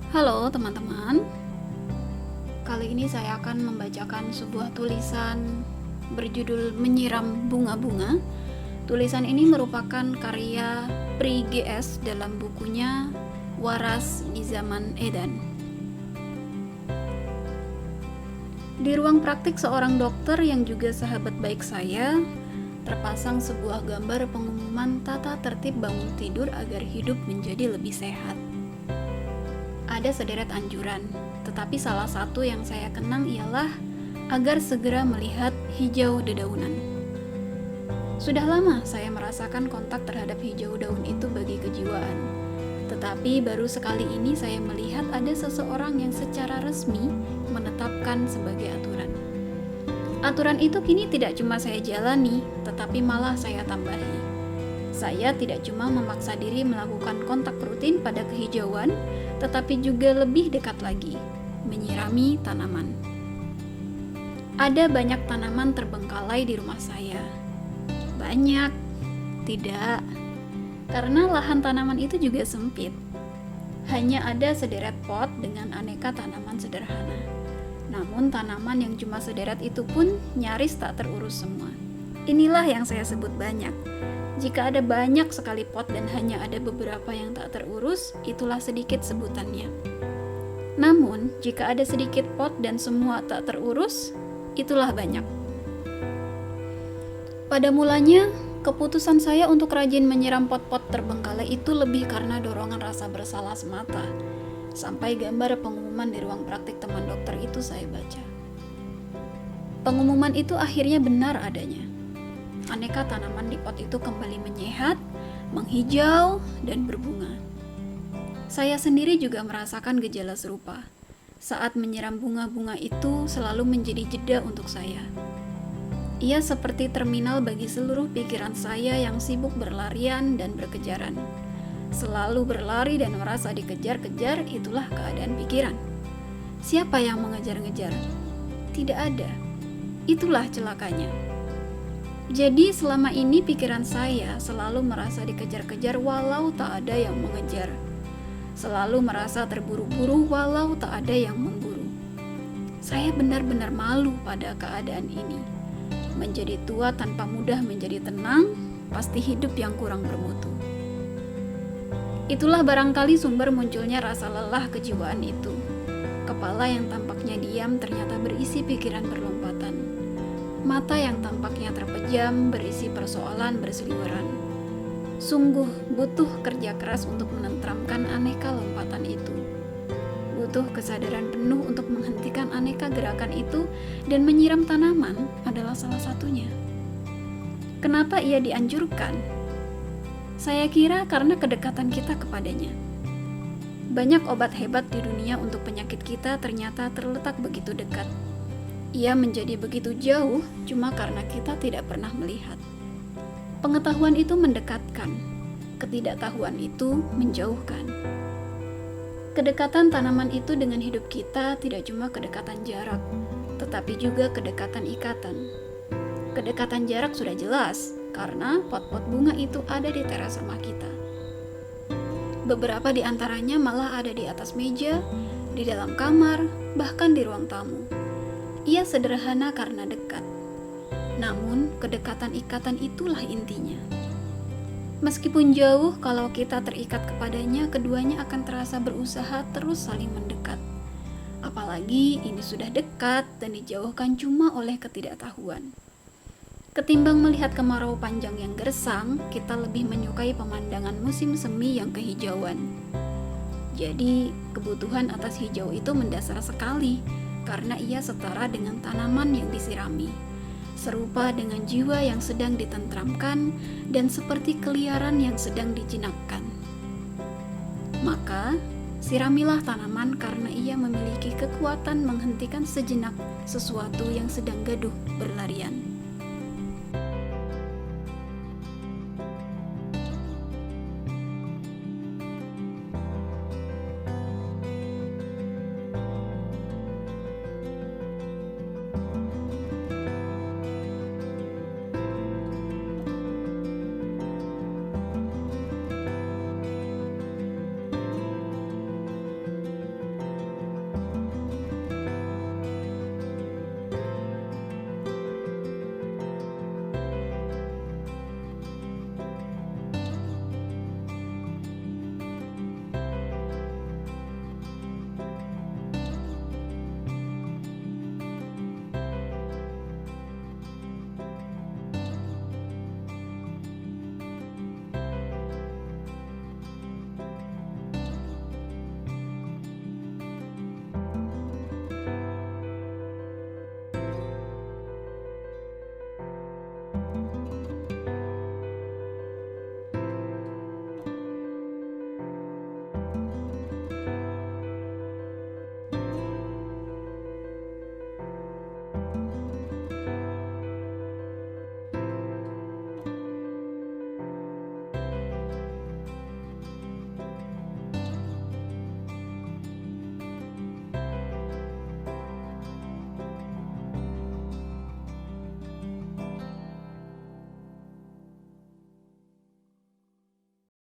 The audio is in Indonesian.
Halo teman-teman, kali ini saya akan membacakan sebuah tulisan berjudul Menyiram Bunga-Bunga. Tulisan ini merupakan karya Pri GS dalam bukunya Waras di Zaman Edan. Di ruang praktik seorang dokter yang juga sahabat baik saya, terpasang sebuah gambar pengumuman tata tertib bangun tidur agar hidup menjadi lebih sehat. Ada sederet anjuran, tetapi salah satu yang saya kenang ialah agar segera melihat hijau dedaunan. Sudah lama saya merasakan kontak terhadap hijau daun itu bagi kejiwaan, tetapi baru sekali ini saya melihat ada seseorang yang secara resmi menetapkan sebagai aturan. Aturan itu kini tidak cuma saya jalani, tetapi malah saya tambahi. Saya tidak cuma memaksa diri melakukan kontak rutin pada kehijauan, tetapi juga lebih dekat lagi, menyirami tanaman. Ada banyak tanaman terbengkalai di rumah saya. Banyak, tidak, karena lahan tanaman itu juga sempit. Hanya ada sederet pot dengan aneka tanaman sederhana. Namun tanaman yang cuma sederet itu pun nyaris tak terurus semua. Inilah yang saya sebut banyak. Jika ada banyak sekali pot dan hanya ada beberapa yang tak terurus, itulah sedikit sebutannya. Namun, jika ada sedikit pot dan semua tak terurus, itulah banyak. Pada mulanya, keputusan saya untuk rajin menyiram pot-pot terbengkalai itu lebih karena dorongan rasa bersalah semata. Sampai gambar pengumuman di ruang praktik teman dokter itu saya baca. Pengumuman itu akhirnya benar adanya. Aneka tanaman di pot itu kembali menyehat, menghijau, dan berbunga. Saya sendiri juga merasakan gejala serupa. Saat menyiram bunga-bunga itu selalu menjadi jeda untuk saya. Ia seperti terminal bagi seluruh pikiran saya yang sibuk berlarian dan berkejaran. Selalu berlari dan merasa dikejar-kejar, itulah keadaan pikiran. Siapa yang mengejar-ngejar? Tidak ada. Itulah celakanya. Jadi selama ini pikiran saya selalu merasa dikejar-kejar walau tak ada yang mengejar. Selalu merasa terburu-buru walau tak ada yang memburu. Saya benar-benar malu pada keadaan ini. Menjadi tua tanpa mudah menjadi tenang, pasti hidup yang kurang bermutu. Itulah barangkali sumber munculnya rasa lelah kejiwaan itu. Kepala yang tampaknya diam ternyata berisi pikiran berlompatan. Mata yang tampaknya terpejam berisi persoalan berseliweran. Sungguh butuh kerja keras untuk menenteramkan aneka lompatan itu. Butuh kesadaran penuh untuk menghentikan aneka gerakan itu, dan menyiram tanaman adalah salah satunya. Kenapa ia dianjurkan? Saya kira karena kedekatan kita kepadanya. Banyak obat hebat di dunia untuk penyakit kita ternyata terletak begitu dekat. Ia menjadi begitu jauh cuma karena kita tidak pernah melihat. Pengetahuan itu mendekatkan, ketidaktahuan itu menjauhkan. Kedekatan tanaman itu dengan hidup kita tidak cuma kedekatan jarak, tetapi juga kedekatan ikatan. Kedekatan jarak sudah jelas, karena pot-pot bunga itu ada di teras rumah kita. Beberapa di antaranya malah ada di atas meja, di dalam kamar, bahkan di ruang tamu. Ia sederhana karena dekat. Namun, kedekatan ikatan itulah intinya. Meskipun jauh, kalau kita terikat kepadanya, keduanya akan terasa berusaha terus saling mendekat. Apalagi ini sudah dekat dan dijauhkan cuma oleh ketidaktahuan. Ketimbang melihat kemarau panjang yang gersang, kita lebih menyukai pemandangan musim semi yang kehijauan. Jadi, kebutuhan atas hijau itu mendasar sekali, karena ia setara dengan tanaman yang disirami, serupa dengan jiwa yang sedang ditentramkan dan seperti keliaran yang sedang dijinakkan. Maka, siramilah tanaman karena ia memiliki kekuatan menghentikan sejenak sesuatu yang sedang gaduh berlarian.